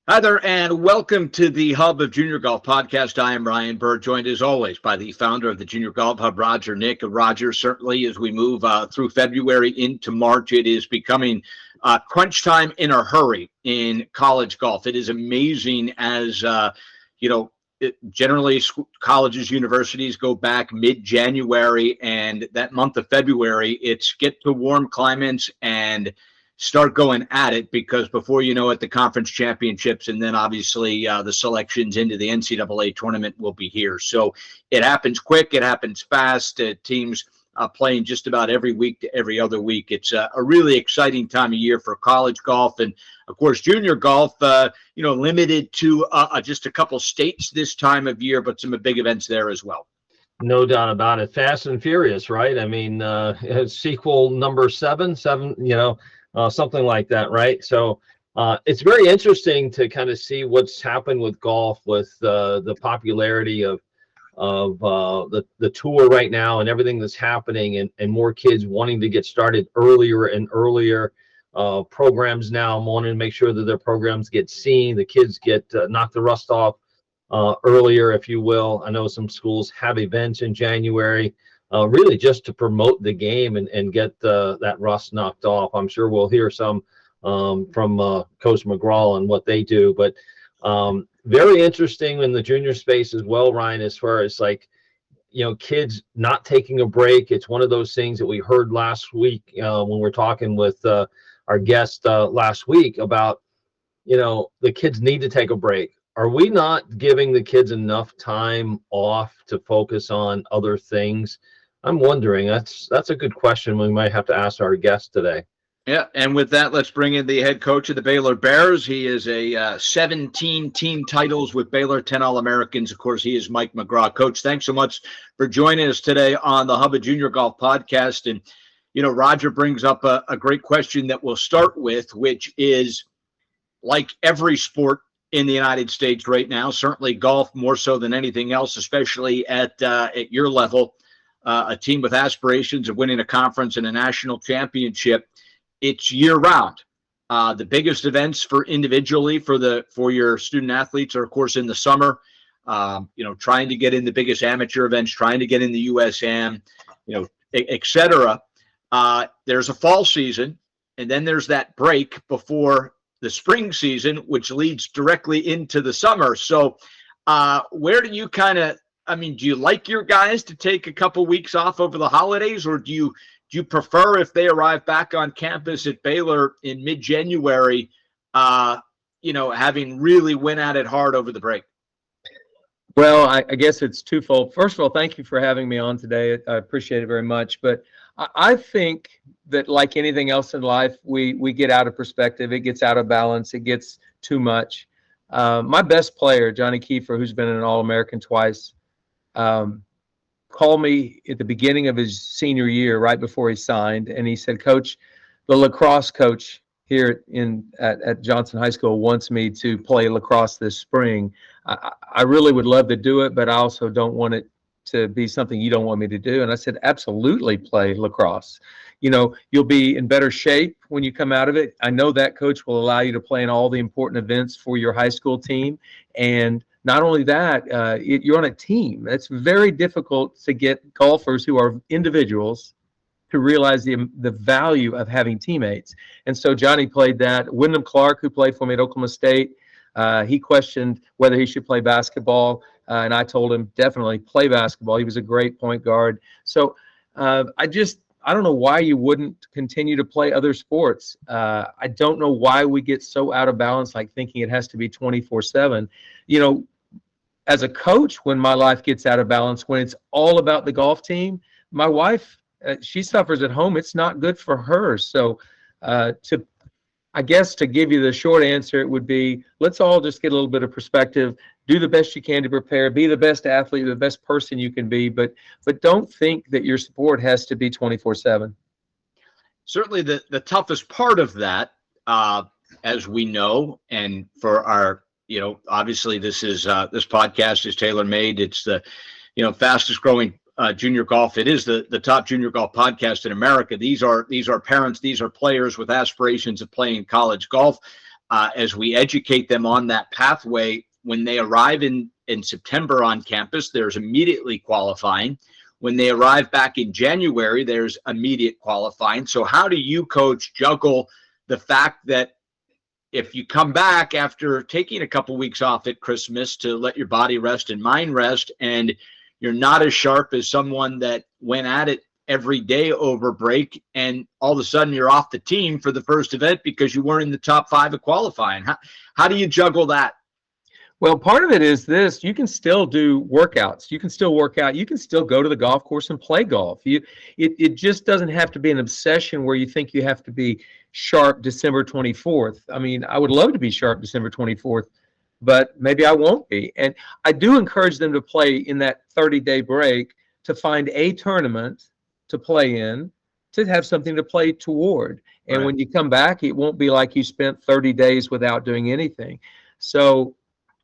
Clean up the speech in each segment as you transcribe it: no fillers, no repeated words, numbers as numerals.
Hi there, and welcome to the Hub of Junior Golf Podcast. I am Ryan Bird, joined as always by the founder of the Junior Golf Hub, Roger Nick. And Roger, certainly as we move through February into March, it is becoming crunch time in a hurry in college golf. It is amazing as, generally colleges, universities go back mid-January, and that month of February, it's get to warm climates and start going at it, because before you know it, the conference championships and then obviously the selections into the NCAA tournament will be here. So it happens quick, it happens fast. Teams playing just about every week to every other week. It's a really exciting time of year for college golf, and of course junior golf. Limited to just a couple states this time of year, but some big events there as well. No doubt about it. Fast and Furious, right? I mean, sequel number seven, something like that, right? So it's very interesting to kind of see what's happened with golf, with the popularity of the tour right now and everything that's happening, and more kids wanting to get started earlier and earlier. Programs now wanting to make sure that their programs get seen, the kids get knock the rust off earlier, if you will. I know some schools have events in January, really just to promote the game and get that rust knocked off. I'm sure we'll hear some from Coach McGraw and what they do, but very interesting in the junior space as well, Ryan, as far as kids not taking a break. It's one of those things that we heard last week when we're talking with our guest last week about, the kids need to take a break. Are we not giving the kids enough time off to focus on other things? I'm wondering. That's a good question we might have to ask our guest today. Yeah, and with that, let's bring in the head coach of the Baylor Bears. He is a 17 team titles with Baylor, 10 All-Americans. Of course, he is Mike McGraw. Coach, thanks so much for joining us today on the Hub of Junior Golf podcast. And, Roger brings up a great question that we'll start with, which is, like every sport in the United States right now, certainly golf more so than anything else, especially at your level, a team with aspirations of winning a conference and a national championship. It's year round. The biggest events for individually for your student athletes are, of course, in the summer. Trying to get in the biggest amateur events, trying to get in the USAM, et cetera. There's a fall season, and then there's that break before the spring season, which leads directly into the summer. So where do you do you like your guys to take a couple weeks off over the holidays, or do you prefer if they arrive back on campus at Baylor in mid-January, having really went at it hard over the break? Well, I guess it's twofold. First of all, thank you for having me on today. I appreciate it very much. But I think that, like anything else in life, we get out of perspective. It gets out of balance. It gets too much. My best player, Johnny Kiefer, who's been an All-American twice, called me at the beginning of his senior year, right before he signed, and he said, "Coach, the lacrosse coach here at Johnson High School wants me to play lacrosse this spring. I really would love to do it, but I also don't want it to be something you don't want me to do." And I said, "Absolutely, play lacrosse. You'll be in better shape when you come out of it. I know that coach will allow you to play in all the important events for your high school team. And not only that, you're on a team. It's very difficult to get golfers who are individuals to realize the value of having teammates." And so Johnny played that. Wyndham Clark, who played for me at Oklahoma State, he questioned whether he should play basketball, and I told him definitely play basketball. He was a great point guard. So I don't know why you wouldn't continue to play other sports. I don't know why we get so out of balance, like thinking it has to be 24/7. As a coach, when my life gets out of balance, when it's all about the golf team, my wife, she suffers at home. It's not good for her. So I guess to give you the short answer, it would be, let's all just get a little bit of perspective, do the best you can to prepare, be the best athlete, the best person you can be, but don't think that your sport has to be 24/7. Certainly the toughest part of that, as we know, and for our, obviously this podcast is tailor-made. It's the, fastest growing junior golf. It is the top junior golf podcast in America. These are parents, these are players with aspirations of playing college golf. as we educate them on that pathway. When they arrive in September on campus, there's immediately qualifying. When they arrive back in January, there's immediate qualifying. So how do you, coach, juggle the fact that if you come back after taking a couple weeks off at Christmas to let your body rest and mind rest, and you're not as sharp as someone that went at it every day over break, and all of a sudden you're off the team for the first event because you weren't in the top 5 of qualifying? How do you juggle that? Well, part of it is this: you can still do workouts. You can still work out. You can still go to the golf course and play golf. It just doesn't have to be an obsession where you think you have to be sharp December 24th. I mean, I would love to be sharp December 24th, but maybe I won't be. And I do encourage them to play in that 30-day break, to find a tournament to play in, to have something to play toward. And when you come back, it won't be like you spent 30 days without doing anything. So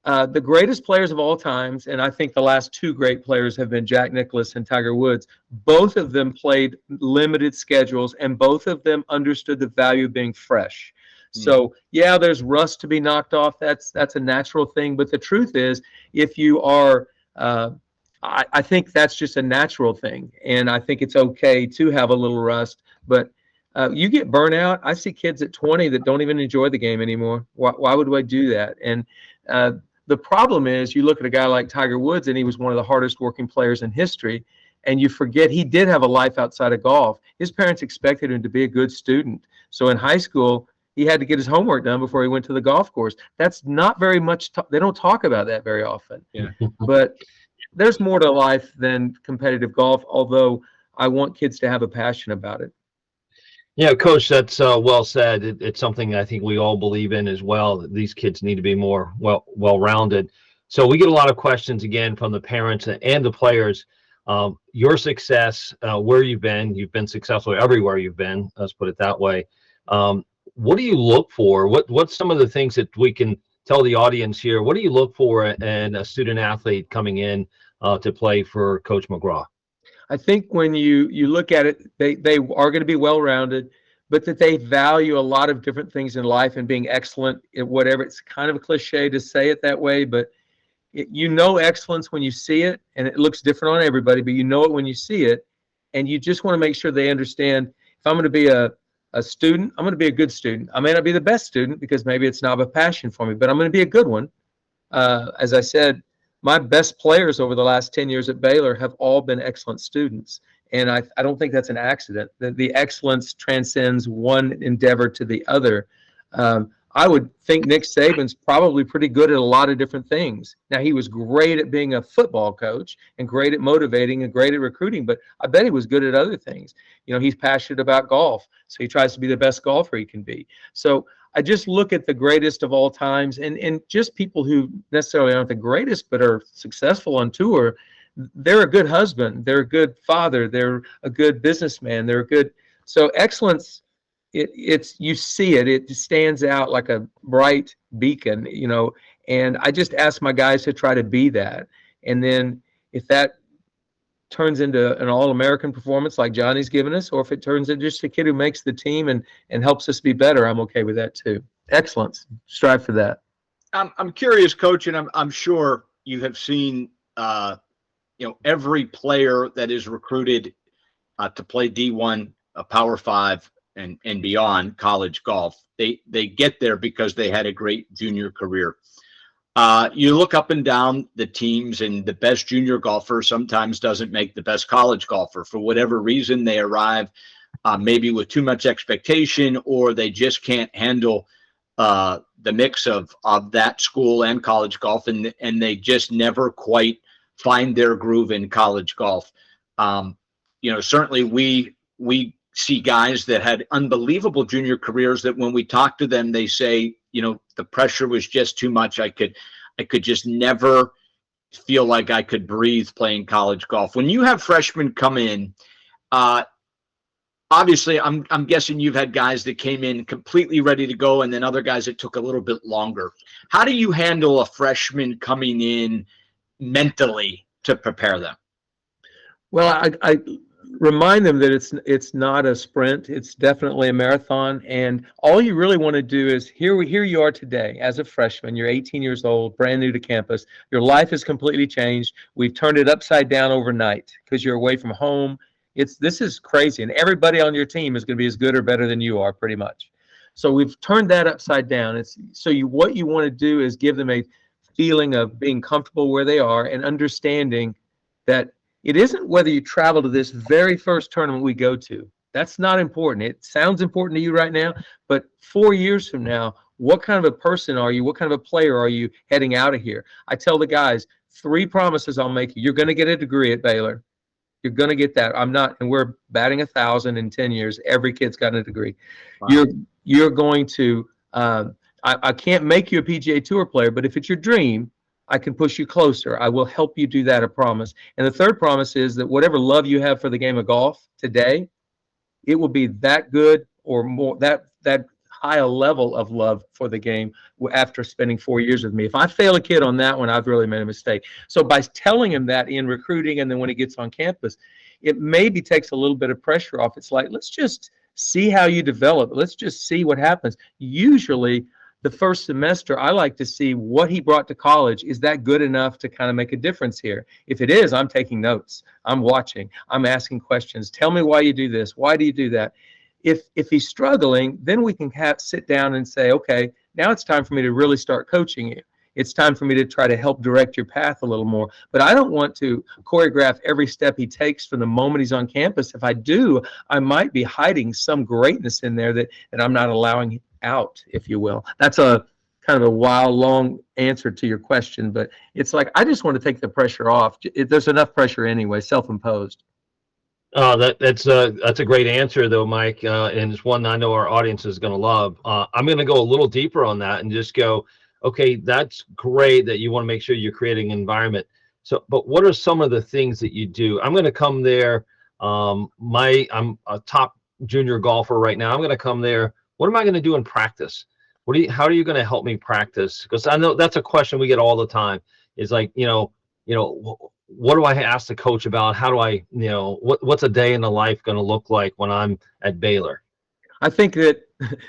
the greatest players of all times, and I think the last 2 great players have been Jack Nicklaus and Tiger Woods. Both of them played limited schedules, and both of them understood the value of being fresh. So yeah, there's rust to be knocked off. That's a natural thing. But the truth is, if you are, I think that's just a natural thing, and I think it's okay to have a little rust. But you get burnout. I see kids at 20 that don't even enjoy the game anymore. Why would I do that? And the problem is, you look at a guy like Tiger Woods, and he was one of the hardest working players in history, and you forget he did have a life outside of golf. His parents expected him to be a good student. So in high school, he had to get his homework done before he went to the golf course. That's not very much. They don't talk about that very often. Yeah. But there's more to life than competitive golf, although I want kids to have a passion about it. Yeah, Coach, that's well said. It's something I think we all believe in as well. That these kids need to be more well-rounded. So we get a lot of questions again from the parents and the players. Your success, where you've been successful everywhere you've been. Let's put it that way. What do you look for? What's some of the things that we can tell the audience here? What do you look for in a student athlete coming in to play for Coach McGraw? I think when you look at it, they are going to be well-rounded, but that they value a lot of different things in life and being excellent at whatever. It's kind of a cliche to say it that way, but you know excellence when you see it, and it looks different on everybody, but you know it when you see it, and you just want to make sure they understand, if I'm going to be a student, I'm going to be a good student. I may not be the best student because maybe it's not a passion for me, but I'm going to be a good one. As I said, my best players over the last 10 years at Baylor have all been excellent students. And I don't think that's an accident. The excellence transcends one endeavor to the other. I would think Nick Saban's probably pretty good at a lot of different things. Now, he was great at being a football coach and great at motivating and great at recruiting, but I bet he was good at other things. You know, he's passionate about golf, so he tries to be the best golfer he can be. So I just look at the greatest of all times, and just people who necessarily aren't the greatest but are successful on tour. They're a good husband, they're a good father, they're a good businessman, they're a good. So excellence, it's you see it stands out like a bright beacon, you know. And I just ask my guys to try to be that, and then if that turns into an all-American performance like Johnny's given us, or if it turns into just a kid who makes the team and helps us be better, I'm okay with that too. Excellence, strive for that. I'm curious, Coach, and I'm sure you have seen every player that is recruited to play D1, Power 5, and beyond college golf. They get there because they had a great junior career. You look up and down the teams, and the best junior golfer sometimes doesn't make the best college golfer. For whatever reason, they arrive maybe with too much expectation, or they just can't handle the mix of that school and college golf, and they just never quite find their groove in college golf. Certainly we see guys that had unbelievable junior careers that when we talk to them, they say, the pressure was just too much. I could just never feel like I could breathe playing college golf. When you have freshmen come in, obviously I'm guessing you've had guys that came in completely ready to go, and then other guys that took a little bit longer. How do you handle a freshman coming in mentally to prepare them? Well, remind them that it's not a sprint. It's definitely a marathon. And all you really want to do is here you are today as a freshman. You're 18 years old, brand new to campus. Your life has completely changed. We've turned it upside down overnight because you're away from home. This is crazy. And everybody on your team is going to be as good or better than you are, pretty much. So we've turned that upside down. What you want to do is give them a feeling of being comfortable where they are and understanding that it isn't whether you travel to this very first tournament we go to. That's not important. It sounds important to you right now, but 4 years from now, what kind of a person are you? What kind of a player are you heading out of here? I tell the guys, 3 promises I'll make you. You're going to get a degree at Baylor. You're going to get that. I'm not, and we're batting 1,000 in 10 years. Every kid's gotten a degree. Wow. You're going to, I can't make you a PGA Tour player, but if it's your dream, I can push you closer. I will help you do that, I promise. And the third promise is that whatever love you have for the game of golf today, it will be that good or more, that high a level of love for the game after spending 4 years with me. If I fail a kid on that one, I've really made a mistake. So by telling him that in recruiting and then when he gets on campus, it maybe takes a little bit of pressure off. It's like, let's just see how you develop. Let's just see what happens. Usually, the first semester, I like to see what he brought to college. Is that good enough to kind of make a difference here? If it is, I'm taking notes. I'm watching. I'm asking questions. Tell me why you do this. Why do you do that? If he's struggling, then we can sit down and say, okay, now it's time for me to really start coaching you. It's time for me to try to help direct your path a little more. But I don't want to choreograph every step he takes from the moment he's on campus. If I do, I might be hiding some greatness in there that I'm not allowing out, if you will. That's a kind of a wild, long answer to your question, but it's like I just want to take the pressure off. There's enough pressure anyway, self-imposed. Oh, that's a great answer though, Mike, and it's one I know our audience is going to love. I'm going to go a little deeper on that and just go, okay, that's great that you want to make sure you're creating an environment. So, but what are some of the things that you do? I'm going to come there. I'm a top junior golfer right now. I'm going to come there. What am I going to do in practice? How are you going to help me practice? Because I know that's a question we get all the time. Is like, what do I ask the coach about? How do I, what's a day in the life going to look like when I'm at Baylor? I think that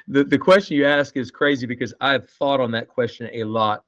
the question you ask is crazy because I've thought on that question a lot.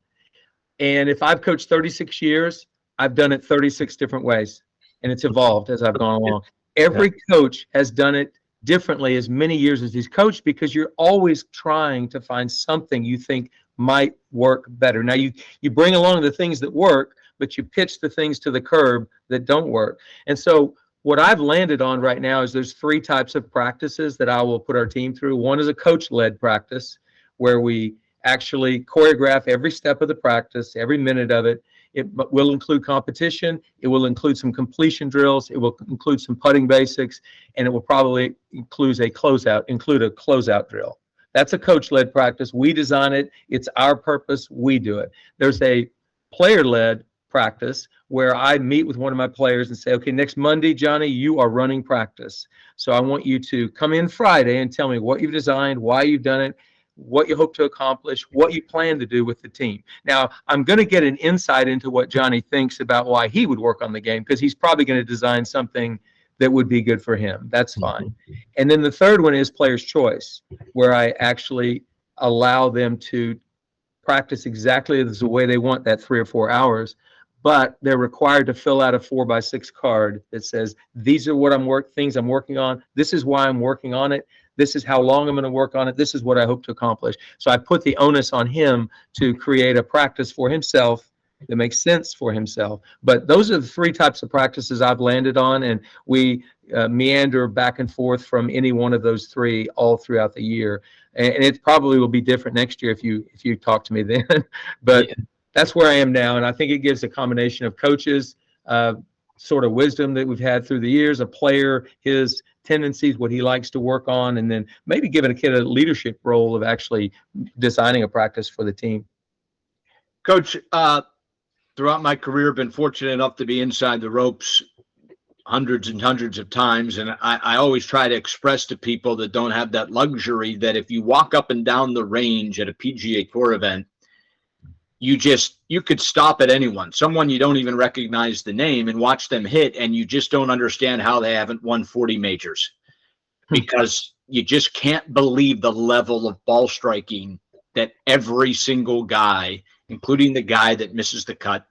And if I've coached 36 years, I've done it 36 different ways, and it's evolved as I've gone along. Every coach has done it differently as many years as he's coached because you're always trying to find something you think might work better. Now, you bring along the things that work, but you pitch the things to the curb that don't work. And so what I've landed on right now is there's 3 types of practices that I will put our team through. One is a coach-led practice where we actually choreograph every step of the practice, every minute of it. It will include competition. It will include some completion drills. It will include some putting basics, and it will probably include a closeout drill. That's a coach-led practice. We design it. It's our purpose. We do it. There's a player-led practice where I meet with one of my players and say, okay, next Monday, Johnny, you are running practice. So I want you to come in Friday and tell me what you've designed, why you've done it, what you hope to accomplish, what you plan to do with the team. Now, I'm going to get an insight into what Johnny thinks about why he would work on the game because he's probably going to design something that would be good for him. That's fine. And then the third one is player's choice, where I actually allow them to practice exactly the way they want that 3 or 4 hours, but they're required to fill out a 4x6 card that says, these are things I'm working on. This is why I'm working on it. This is how long I'm going to work on it. This is what I hope to accomplish. So I put the onus on him to create a practice for himself that makes sense for himself. But those are the 3 types of practices I've landed on, and we meander back and forth from any one of those 3 all throughout the year. And it probably will be different next year if you talk to me then. But that's where I am now, and I think it gives a combination of coaches, sort of wisdom that we've had through the years, a player, his tendencies, what he likes to work on, and then maybe giving a kid a leadership role of actually designing a practice for the team. Coach, throughout my career, been fortunate enough to be inside the ropes hundreds and hundreds of times, and I always try to express to people that don't have that luxury that if you walk up and down the range at a PGA Tour event, you could stop at anyone, someone you don't even recognize the name, and watch them hit, and you just don't understand how they haven't won 40 majors, because you just can't believe the level of ball striking that every single guy, including the guy that misses the cut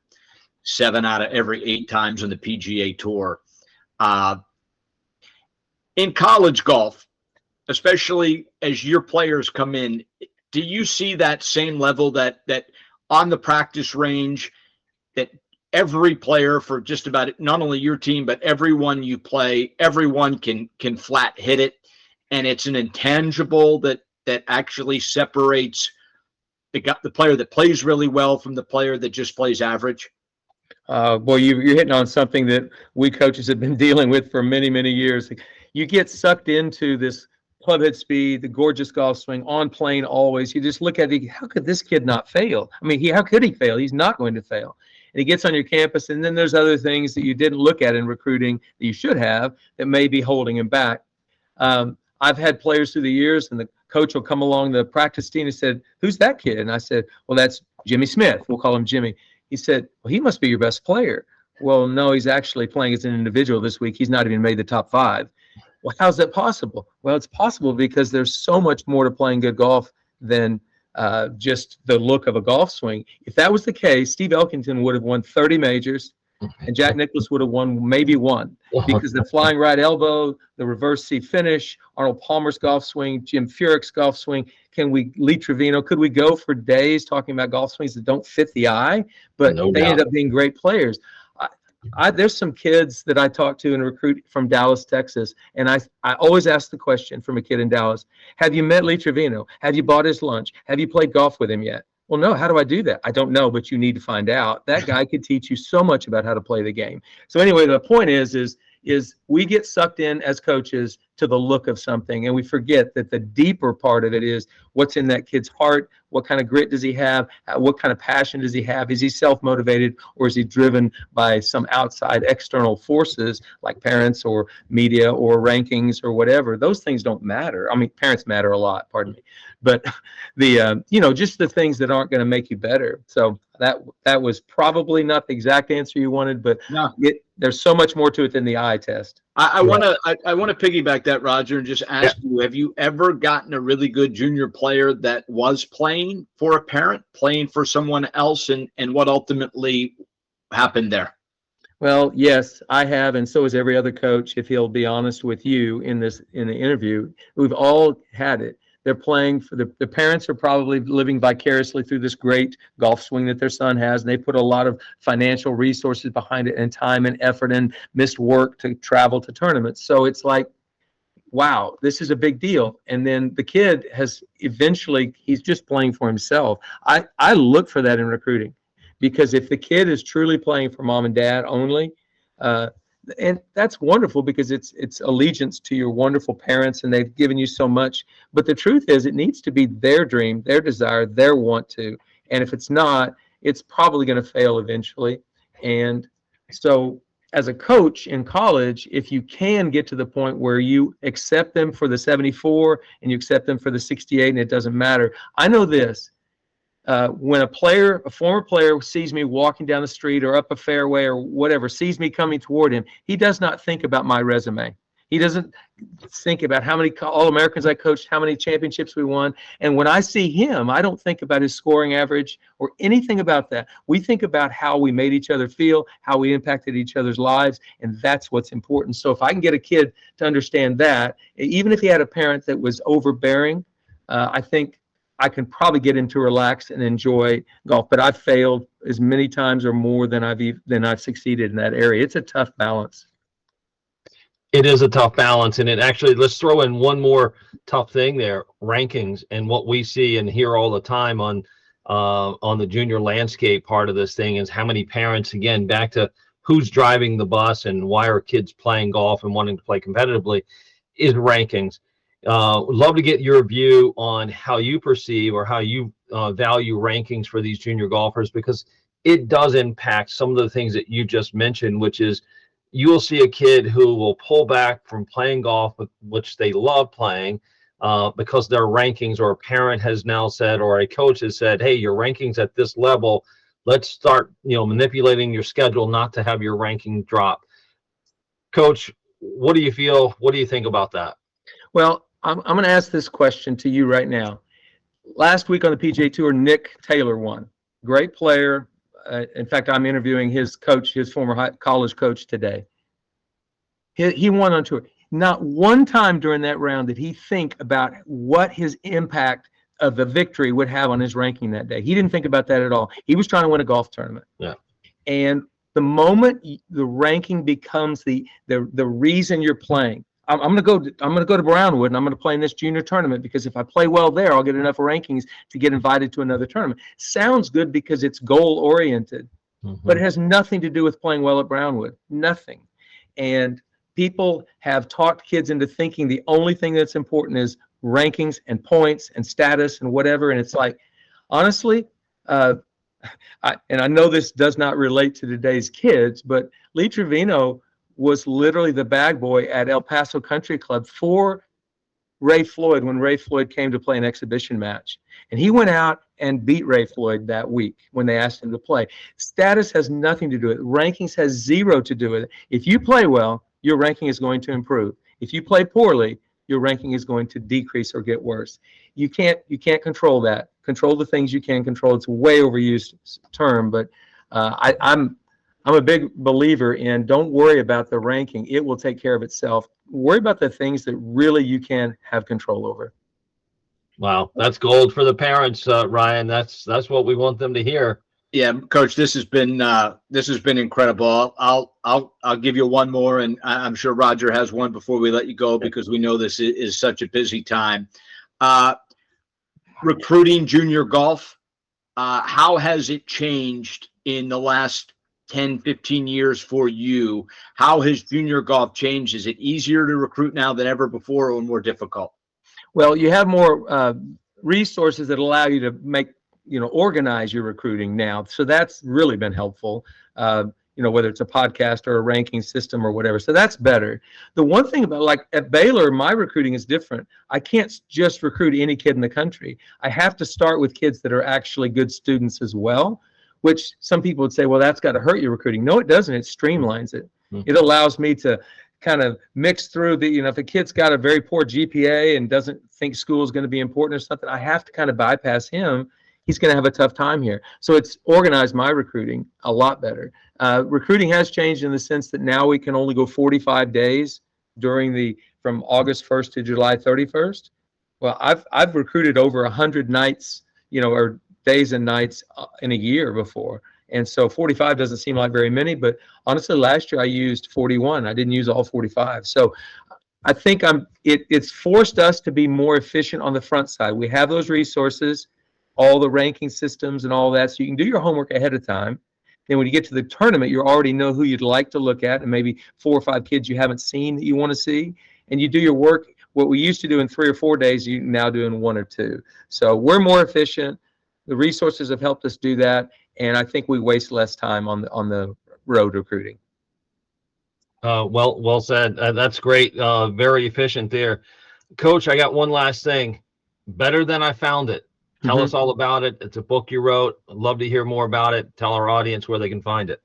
7 out of every 8 times on the PGA Tour. In college golf, especially as your players come in, do you see that same level that on the practice range, that every player for just about not only your team but everyone you play, everyone can flat hit it, and it's an intangible that actually separates the player that plays really well from the player that just plays average? Boy, you're hitting on something that we coaches have been dealing with for many, many years. You get sucked into this clubhead speed, the gorgeous golf swing, on plane always. You just look at it, how could this kid not fail? I mean, how could he fail? He's not going to fail. And he gets on your campus, and then there's other things that you didn't look at in recruiting that you should have that may be holding him back. I've had players through the years, and the coach will come along the practice team and said, "Who's that kid?" And I said, "Well, that's Jimmy Smith. We'll call him Jimmy." He said, "Well, he must be your best player." Well, no, he's actually playing as an individual this week. He's not even made the top 5. Well, how's that possible? Well, it's possible because there's so much more to playing good golf than just the look of a golf swing. If that was the case, Steve Elkington would have won 30 majors, and Jack Nicklaus would have won maybe 1, because the flying right elbow, the reverse C finish, Arnold Palmer's golf swing, Jim Furyk's golf swing. Lee Trevino, could we go for days talking about golf swings that don't fit the eye, but No they doubt. end up being great players. There's some kids that I talk to and recruit from Dallas, Texas, and I always ask the question from a kid in Dallas: have you met Lee Trevino? Have you bought his lunch? Have you played golf with him yet? Well, no. How do I do that? I don't know, but you need to find out. That guy could teach you so much about how to play the game. So anyway, the point is we get sucked in as coaches to the look of something, and we forget that the deeper part of it is what's in that kid's heart. What kind of grit does he have? What kind of passion does he have? Is he self-motivated, or is he driven by some outside external forces like parents or media or rankings or whatever? Those things don't matter. I mean, parents matter a lot, pardon me, but just the things that aren't going to make you better. So that was probably not the exact answer you wanted, but No. There's so much more to it than the eye test. I want to piggyback that, Roger, and just ask you: have you ever gotten a really good junior player that was playing for a parent, playing for someone else, and what ultimately happened there? Well, yes, I have, and so has every other coach. If he'll be honest with you in the interview, we've all had it. They're playing for the parents are probably living vicariously through this great golf swing that their son has, and they put a lot of financial resources behind it, and time and effort, and missed work to travel to tournaments. So it's like, wow, this is a big deal. And then the kid he's just playing for himself. I look for that in recruiting, because if the kid is truly playing for mom and dad only, and that's wonderful, because it's allegiance to your wonderful parents, and they've given you so much. But the truth is, it needs to be their dream, their desire, their want to. And if it's not, it's probably going to fail eventually. And so as a coach in college, if you can get to the point where you accept them for the 74 and you accept them for the 68, and it doesn't matter. I know this. When a former player sees me walking down the street or up a fairway or whatever, sees me coming toward him, he does not think about my resume. He doesn't think about how many All-Americans I coached, how many championships we won. And when I see him, I don't think about his scoring average or anything about that. We think about how we made each other feel, how we impacted each other's lives, and that's what's important. So if I can get a kid to understand that, even if he had a parent that was overbearing, I think I can probably get him to relax and enjoy golf. But I've failed as many times or more than I've succeeded in that area. It's a tough balance. It is a tough balance, and let's throw in one more tough thing there: rankings. And what we see and hear all the time on the junior landscape part of this thing is how many parents, again, back to who's driving the bus and why are kids playing golf and wanting to play competitively, is rankings. Would love to get your view on how you perceive or how you value rankings for these junior golfers, because it does impact some of the things that you just mentioned, which is you will see a kid who will pull back from playing golf, which they love playing, because their rankings, or a parent has now said, or a coach has said, hey, your rankings at this level, let's start, manipulating your schedule not to have your ranking drop. Coach, what do you feel? What do you think about that? Well, I'm going to ask this question to you right now. Last week on the PGA Tour, Nick Taylor won. Great player. In fact, I'm interviewing his coach, his former college coach today. He won on tour. Not one time during that round did he think about what his impact of the victory would have on his ranking that day. He didn't think about that at all. He was trying to win a golf tournament. Yeah. And the moment the ranking becomes the reason you're playing, I'm going to go to Brownwood and I'm going to play in this junior tournament because if I play well there, I'll get enough rankings to get invited to another tournament. Sounds good because it's goal oriented, but it has nothing to do with playing well at Brownwood. Nothing. And people have talked kids into thinking the only thing that's important is rankings and points and status and whatever. And it's like, honestly, and I know this does not relate to today's kids, but Lee Trevino was literally the bag boy at El Paso Country Club for Ray Floyd when Ray Floyd came to play an exhibition match. And he went out and beat Ray Floyd that week when they asked him to play. Status has nothing to do with it. Rankings has zero to do with it. If you play well, your ranking is going to improve. If you play poorly, your ranking is going to decrease or get worse. You can't control that. Control the things you can control. It's a way overused term, but I'm a big believer in don't worry about the ranking. It will take care of itself. Worry about the things that really you can have control over. Wow, that's gold for the parents, Ryan. That's what we want them to hear. Yeah, Coach, this has been incredible. I'll give you one more, and I'm sure Roger has one before we let you go because we know this is such a busy time. Recruiting junior golf, how has it changed in the last 10, 15 years for you? How has junior golf changed? Is it easier to recruit now than ever before or more difficult? Well, you have more resources that allow you to organize your recruiting now. So that's really been helpful, whether it's a podcast or a ranking system or whatever. So that's better. The one thing about, like at Baylor, my recruiting is different. I can't just recruit any kid in the country. I have to start with kids that are actually good students as well, which some people would say, well, that's got to hurt your recruiting. No, it doesn't. It streamlines it. Mm-hmm. It allows me to kind of mix through if a kid's got a very poor GPA and doesn't think school is going to be important or something, I have to kind of bypass him. He's going to have a tough time here. So it's organized my recruiting a lot better. Recruiting has changed in the sense that now we can only go 45 days from August 1st to July 31st. Well, I've recruited over 100 nights, or days and nights in a year before. And so 45 doesn't seem like very many, but honestly, last year I used 41. I didn't use all 45. So I think it's forced us to be more efficient on the front side. We have those resources, all the ranking systems and all that, so you can do your homework ahead of time. Then when you get to the tournament, you already know who you'd like to look at and maybe 4 or 5 kids you haven't seen that you want to see. And you do your work. What we used to do in 3 or 4 days, you now do in 1 or 2. So we're more efficient. The resources have helped us do that. And I think we waste less time on the road recruiting. Well said. That's great. Very efficient there. Coach, I got one last thing. Better Than I Found It. Tell us all about it. It's a book you wrote. I'd love to hear more about it. Tell our audience where they can find it.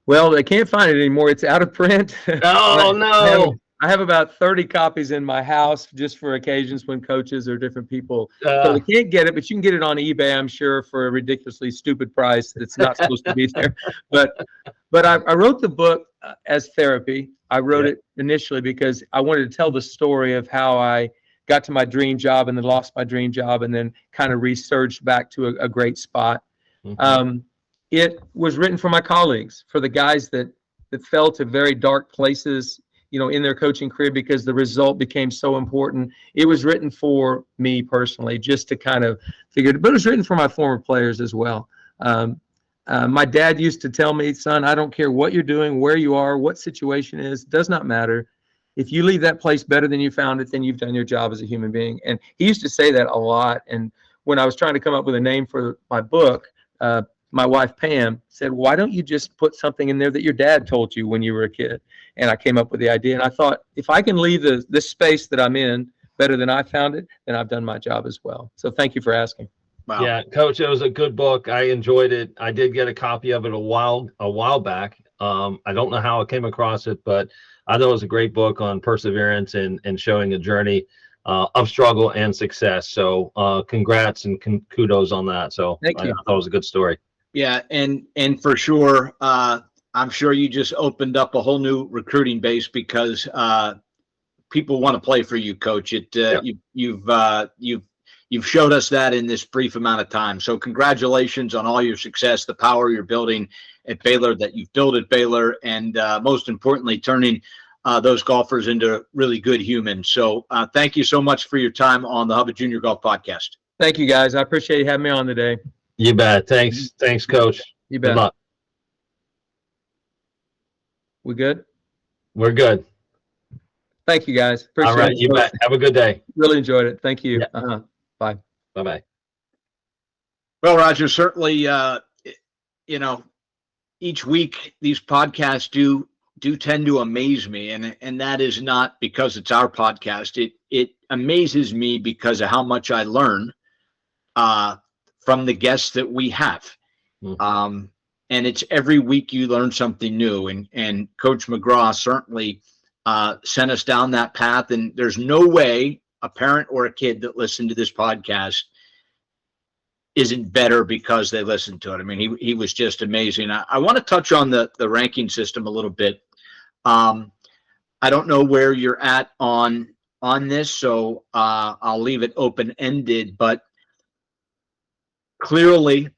Well, they can't find it anymore. It's out of print. Oh, no. I have about 30 copies in my house just for occasions when coaches or different people. So they can't get it, but you can get it on eBay, I'm sure, for a ridiculously stupid price that's not supposed to be there. But I wrote the book as therapy. I wrote it initially because I wanted to tell the story of how I got to my dream job and then lost my dream job and then kind of resurged back to a great spot. Mm-hmm. It was written for my colleagues, for the guys that fell to very dark places, in their coaching career because the result became so important. It was written for me personally, just to kind of figure it, but it was written for my former players as well. My dad used to tell me, son, I don't care what you're doing, where you are, what situation is, does not matter. If you leave that place better than you found it, then you've done your job as a human being. And he used to say that a lot. And when I was trying to come up with a name for my book, my wife, Pam, said, why don't you just put something in there that your dad told you when you were a kid? And I came up with the idea. And I thought, if I can leave this space that I'm in better than I found it, then I've done my job as well. So thank you for asking. Wow. Yeah, Coach, it was a good book. I enjoyed it. I did get a copy of it a while back. I don't know how I came across it, but I thought it was a great book on perseverance and showing a journey of struggle and success. So congrats and kudos on that. So Thank you. I thought it was a good story. Yeah, and for sure, I'm sure you just opened up a whole new recruiting base because people want to play for you, Coach. You've showed us that in this brief amount of time. So congratulations on all your success, the power you're building at Baylor, that you've built at Baylor, and most importantly, turning those golfers into really good humans. So thank you so much for your time on the Hub of Junior Golf Podcast. Thank you, guys. I appreciate you having me on today. You bet. Thanks, Coach. You bet. Good luck. We good? We're good. Thank you, guys. Appreciate All right, it. you bet. Have a good day. Really enjoyed it. Thank you. Yeah. Bye. Bye-bye. Well, Roger, certainly, each week these podcasts do tend to amaze me, and that is not because it's our podcast. It amazes me because of how much I learn from the guests that we have. Mm-hmm. And it's every week you learn something new, and Coach McGraw certainly sent us down that path. And there's no way a parent or a kid that listened to this podcast isn't better because they listened to it. I mean, he was just amazing. I want to touch on the ranking system a little bit. I don't know where you're at on this, so I'll leave it open-ended, but clearly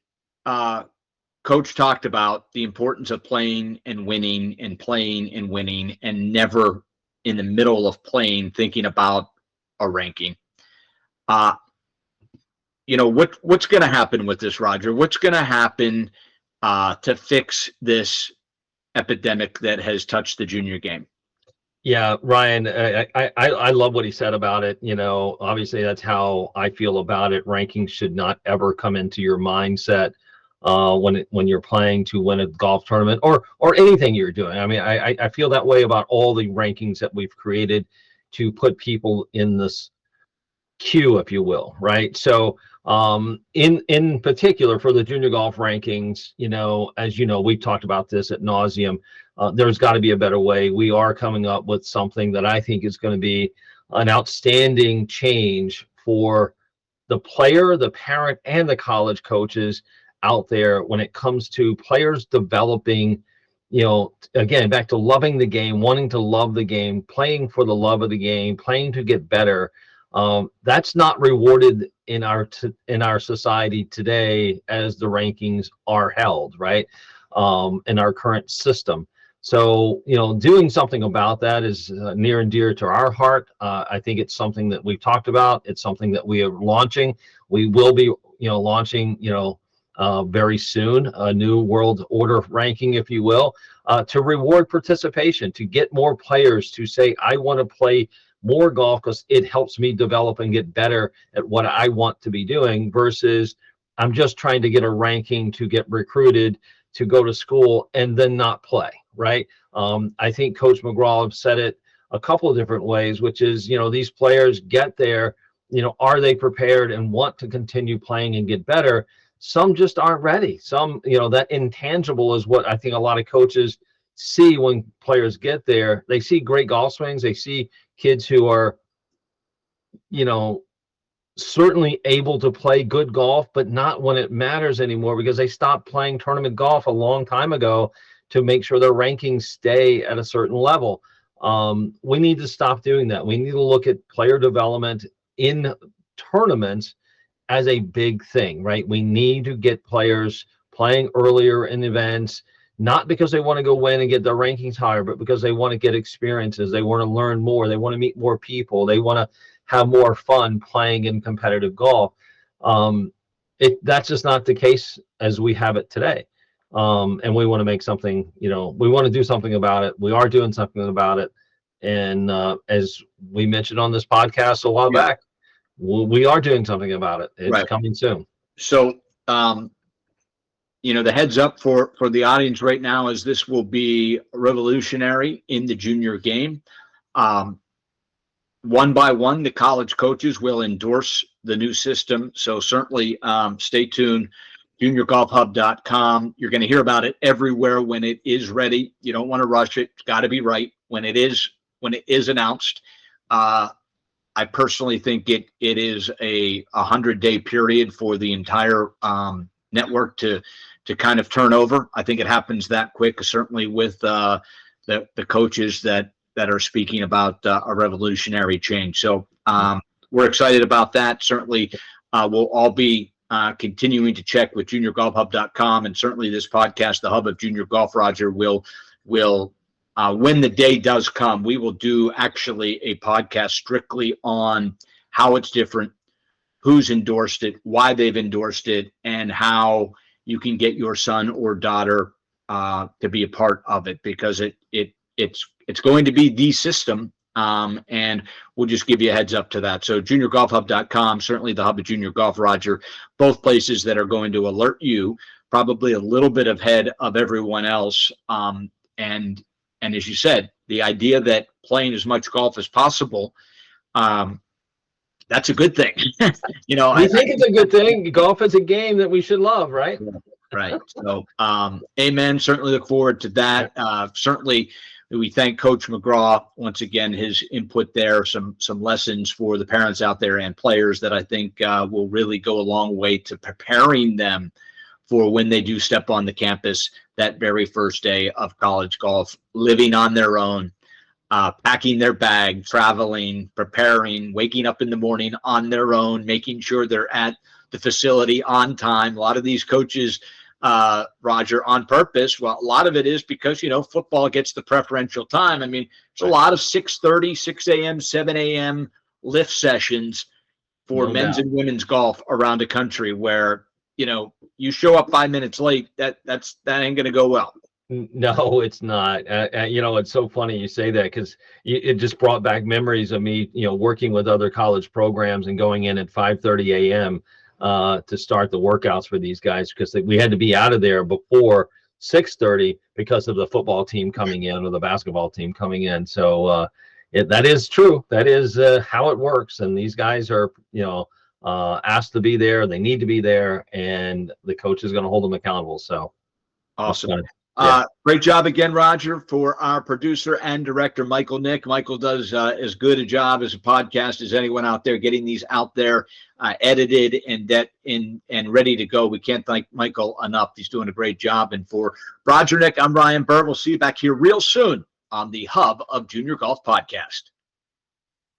Coach talked about the importance of playing and winning and playing and winning, and never in the middle of playing thinking about a ranking. What's going to happen with this, Roger? What's going to happen to fix this epidemic that has touched the junior game? Yeah, Ryan, I love what he said about it. Obviously that's how I feel about it. Rankings should not ever come into your mindset when you're playing to win a golf tournament or anything you're doing. I mean, I feel that way about all the rankings that we've created to put people in this queue, if you will, right? So in particular for the junior golf rankings, as you know, we've talked about this ad nauseum. There's got to be a better way. We are coming up with something that I think is going to be an outstanding change for the player, the parent, and the college coaches out there when it comes to players developing, again, back to loving the game, wanting to love the game, playing for the love of the game, playing to get better. That's not rewarded in our society today as the rankings are held, right? In our current system. So, doing something about that is near and dear to our heart. I think it's something that we've talked about. It's something that we are launching. We will be, launching, very soon, a new world order ranking, if you will, to reward participation, to get more players to say, I want to play more golf because it helps me develop and get better at what I want to be doing, versus I'm just trying to get a ranking to get recruited to go to school and then not play, right? I think Coach McGraw said it a couple of different ways, which is, these players get there, are they prepared and want to continue playing and get better? Some just aren't ready. Some, that intangible is what I think a lot of coaches see when players get there. They see great golf swings. They see kids who are, certainly able to play good golf, but not when it matters anymore, because they stopped playing tournament golf a long time ago to make sure their rankings stay at a certain level. We need to stop doing that. We need to look at player development in tournaments as a big thing, right? We need to get players playing earlier in events, not because they want to go win and get their rankings higher, but because they want to get experiences. They want to learn more. They want to meet more people. They want to have more fun playing in competitive golf. That's just not the case as we have it today. And we want to make something, we want to do something about it. We are doing something about it. And as we mentioned on this podcast a while back, we are doing something about it. It's coming soon. So, the heads up for the audience right now is this will be revolutionary in the junior game. one by one, the college coaches will endorse the new system. So certainly stay tuned. JuniorGolfHub.com. You're going to hear about it everywhere when it is ready. You don't want to rush it. It's got to be right when it is announced. I personally think it is a 100-day period for the entire network to kind of turn over. I think it happens that quick, certainly with the coaches that are speaking about a revolutionary change. So we're excited about that. Certainly we'll all be continuing to check with JuniorGolfHub.com, and certainly this podcast, the Hub of Junior Golf, Roger, will when the day does come, we will do actually a podcast strictly on how it's different, who's endorsed it, why they've endorsed it, and how you can get your son or daughter to be a part of it, because it's going to be the system, and we'll just give you a heads up to that. So JuniorGolfHub.com, certainly the Hub of Junior Golf, Roger, both places that are going to alert you probably a little bit ahead of everyone else. And as you said, the idea that playing as much golf as possible, that's a good thing. I think it's a good thing. Golf is a game that we should love, right? Right. So, amen. Certainly look forward to that. Certainly, we thank Coach McGraw once again, his input there, some lessons for the parents out there and players that I think will really go a long way to preparing them for when they do step on the campus that very first day of college golf, living on their own, packing their bag, traveling, preparing, waking up in the morning on their own, making sure they're at the facility on time. A lot of these coaches, Roger, on purpose. Well, a lot of it is because, football gets the preferential time. I mean, there's a lot of 6:30, 6 a.m., 7 a.m. lift sessions for men's and women's golf around the country where, you show up 5 minutes late, that ain't going to go well. No, it's not. It's so funny you say that, because it just brought back memories of me, working with other college programs and going in at 5:30 a.m. To start the workouts for these guys, because we had to be out of there before 6:30 because of the football team coming in or the basketball team coming in. So that is true. That is how it works. And these guys are, asked to be there. They need to be there, and the coach is going to hold them accountable. So awesome. Great job again, Roger, for our producer and director, Michael Nick. Michael does as good a job as a podcast as anyone out there, getting these out there, edited and ready to go. We can't thank Michael enough. He's doing a great job. And for Roger, Nick, I'm Ryan Burt. We'll see you back here real soon on the Hub of Junior Golf Podcast.